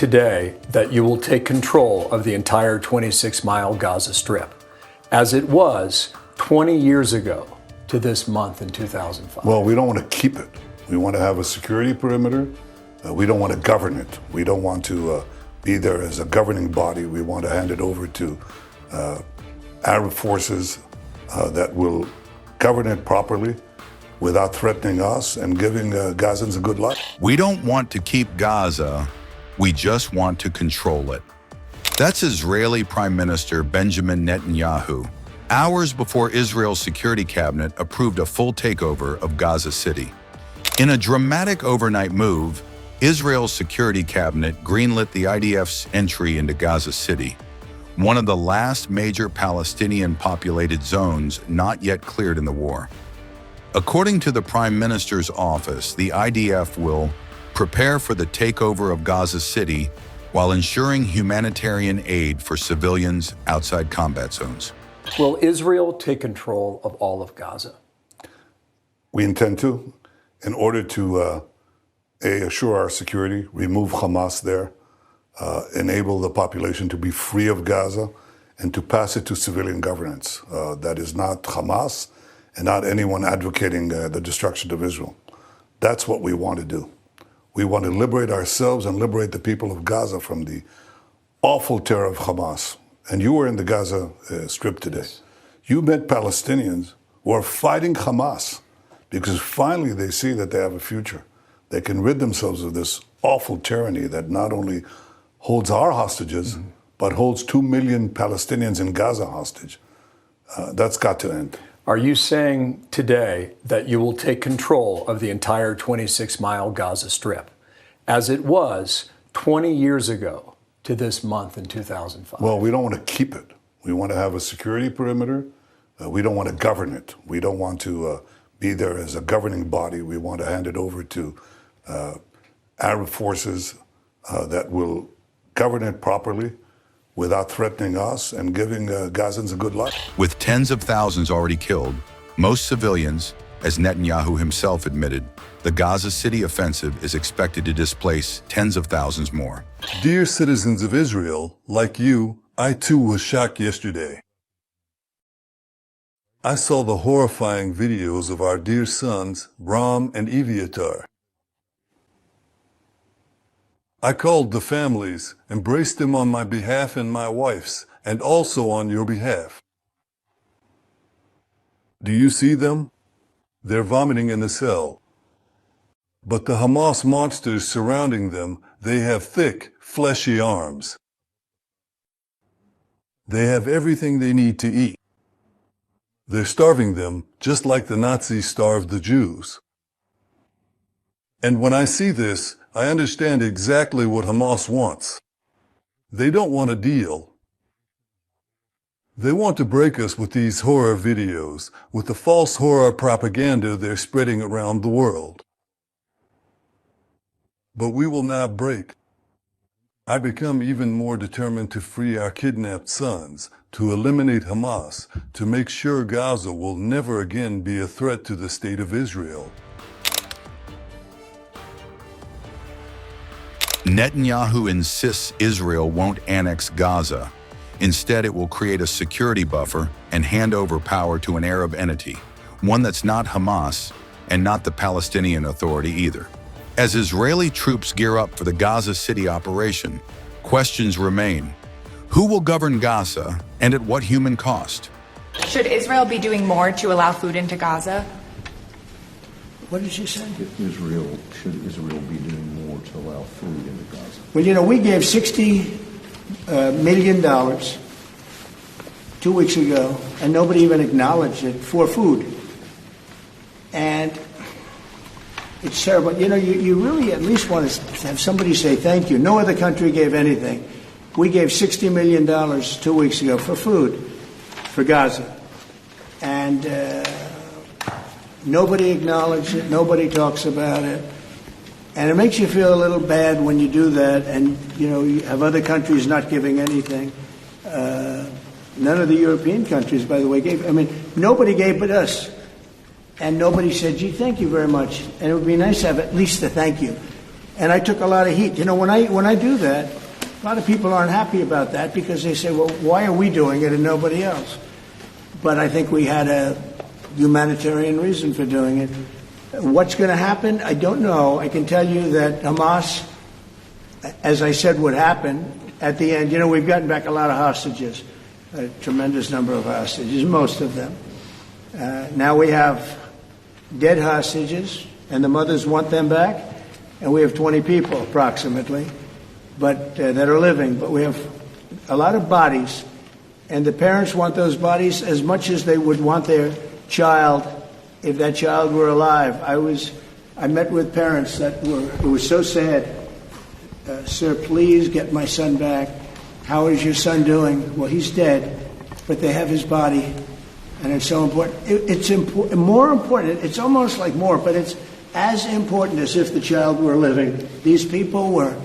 today that you will take control of the entire 26-mile Gaza Strip, as it was 20 years ago to this month in 2005? Well, we don't want to keep it. We want to have a security perimeter. We don't want to govern it. We don't want to be there as a governing body. We want to hand it over to Arab forces that will govern it properly without threatening us and giving Gazans a good life. We don't want to keep Gaza. We just want to control it. That's Israeli Prime Minister Benjamin Netanyahu, hours before Israel's security cabinet approved a full takeover of Gaza City. In a dramatic overnight move, Israel's security cabinet greenlit the IDF's entry into Gaza City, one of the last major Palestinian populated zones not yet cleared in the war. According to the Prime Minister's office, the IDF will prepare for the takeover of Gaza City while ensuring humanitarian aid for civilians outside combat zones. Will Israel take control of all of Gaza? We intend to, in order to assure our security, remove Hamas there, enable the population to be free of Gaza, and to pass it to civilian governance. That is not Hamas and not anyone advocating the destruction of Israel. That's what we want to do. We want to liberate ourselves and liberate the people of Gaza from the awful terror of Hamas. And you were in the Gaza Strip today. You met Palestinians who are fighting Hamas because finally they see that they have a future. They can rid themselves of this awful tyranny that not only holds our hostages, but holds 2 million Palestinians in Gaza hostage. That's got to end. Are you saying today that you will take control of the entire 26-mile Gaza Strip, as it was 20 years ago to this month in 2005? Well, we don't want to keep it. We want to have a security perimeter. We don't want to govern it. We don't want to be there as a governing body. We want to hand it over to Arab forces that will govern it properly without threatening us and giving Gazans a good life. With tens of thousands already killed, most civilians, as Netanyahu himself admitted, the Gaza City offensive is expected to displace tens of thousands more. Dear citizens of Israel, like you, I too was shocked yesterday. I saw the horrifying videos of our dear sons, Bram and Eviatar. I called the families, embraced them on my behalf and my wife's, and also on your behalf. Do you see them? They're vomiting in the cell. But the Hamas monsters surrounding them, they have thick, fleshy arms. They have everything they need to eat. They're starving them, just like the Nazis starved the Jews. And when I see this, I understand exactly what Hamas wants. They don't want a deal. They want to break us with these horror videos, with the false horror propaganda they're spreading around the world. But we will not break. I become even more determined to free our kidnapped sons, to eliminate Hamas, to make sure Gaza will never again be a threat to the state of Israel. Netanyahu insists Israel won't annex Gaza. Instead, it will create a security buffer and hand over power to an Arab entity, one that's not Hamas and not the Palestinian Authority either. As Israeli troops gear up for the Gaza City operation, questions remain. Who will govern Gaza, and at what human cost? Should Israel be doing more to allow food into Gaza? What did she say? Should Israel be doing more to allow food into Gaza? Well, you know, we gave $60 million 2 weeks ago, and nobody even acknowledged it, for food. And it's terrible. You know, you really at least want to have somebody say thank you. No other country gave anything. We gave $60 million 2 weeks ago for food for Gaza. And nobody acknowledged it. Nobody talks about it. And it makes you feel a little bad when you do that and, you know, you have other countries not giving anything. None of the European countries, by the way, gave. I mean, nobody gave but us. And nobody said, gee, thank you very much. And it would be nice to have at least a thank you. And I took a lot of heat. You know, when I do that, a lot of people aren't happy about that because they say, well, why are we doing it and nobody else? But I think we had a humanitarian reason for doing it. What's going to happen? I don't know. I can tell you that Hamas, as I said, would happen at the end. You know, we've gotten back a lot of hostages, a tremendous number of hostages, most of them. Now we have dead hostages, and the mothers want them back, and we have 20 people approximately, but that are living. But we have a lot of bodies, and the parents want those bodies as much as they would want their child if that child were alive. I met with parents that it was so sad. Sir, please get my son back. How is your son doing? Well, he's dead, but they have his body, and it's so important. It's more important. It's almost like more, but it's as important as if the child were living. These people were,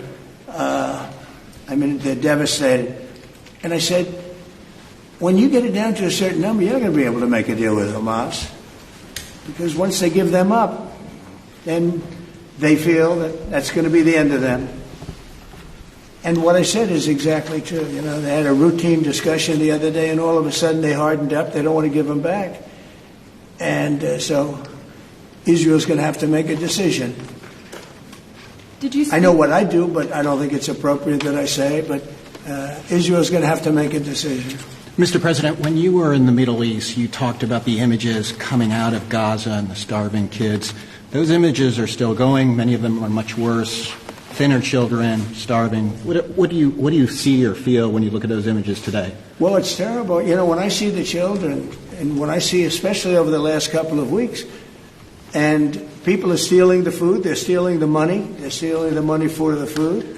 they're devastated. And I said, when you get it down to a certain number, you're not going to be able to make a deal with Hamas. Because once they give them up, then they feel that that's going to be the end of them. And what I said is exactly true. You know, they had a routine discussion the other day, and all of a sudden they hardened up. They don't want to give them back. And so Israel's going to have to make a decision. I know what I do, but I don't think it's appropriate that I say it. But Israel's going to have to make a decision. Mr. President, when you were in the Middle East, you talked about the images coming out of Gaza and the starving kids. Those images are still going. Many of them are much worse. Thinner children, starving. What do you see or feel when you look at those images today? Well, it's terrible. You know, when I see the children, and when I see, especially over the last couple of weeks, and people are stealing the food, they're stealing the money, for the food.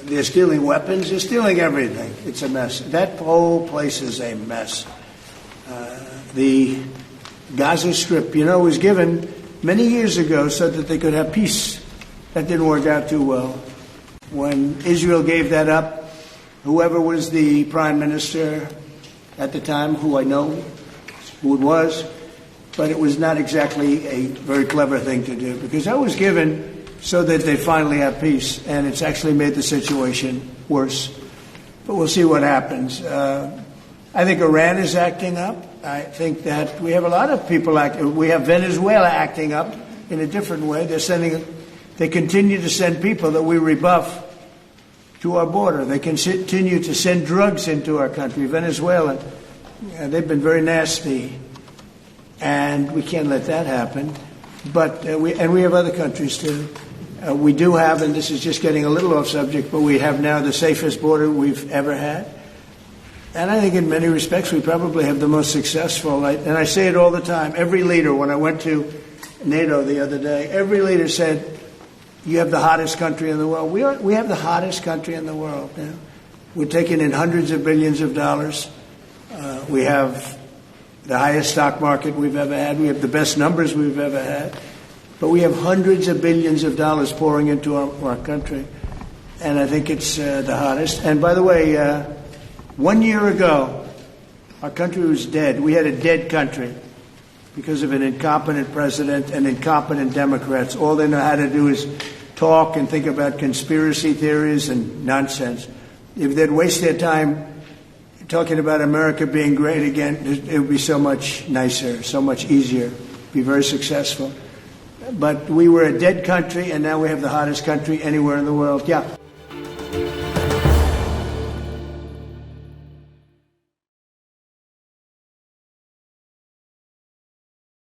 They're stealing weapons. They're stealing everything. It's a mess. That whole place is a mess. The Gaza Strip, you know, was given many years ago so that they could have peace. That didn't work out too well. When Israel gave that up, whoever was the prime minister at the time, who I know who it was, but it was not exactly a very clever thing to do, because that was given so that they finally have peace, and it's actually made the situation worse. But we'll see what happens. I think Iran is acting up. I think that we have a lot of people acting. We have Venezuela acting up in a different way. They continue to send people that we rebuff to our border. They continue to send drugs into our country. Venezuela, they've been very nasty, and we can't let that happen. But we have other countries too. We do have, and this is just getting a little off subject, but we have now the safest border we've ever had. And I think in many respects we probably have the most successful. And I say it all the time. Every leader, when I went to NATO the other day, every leader said, you have the hottest country in the world. We have the hottest country in the world. You know? We're taking in hundreds of billions of dollars. We have the highest stock market we've ever had. We have the best numbers we've ever had. But we have hundreds of billions of dollars pouring into our country. And I think it's the hottest. And by the way, 1 year ago, our country was dead. We had a dead country because of an incompetent president and incompetent Democrats. All they know how to do is talk and think about conspiracy theories and nonsense. If they'd waste their time talking about America being great again, it would be so much nicer, so much easier, be very successful. But we were a dead country, and now we have the hottest country anywhere in the world. Yeah.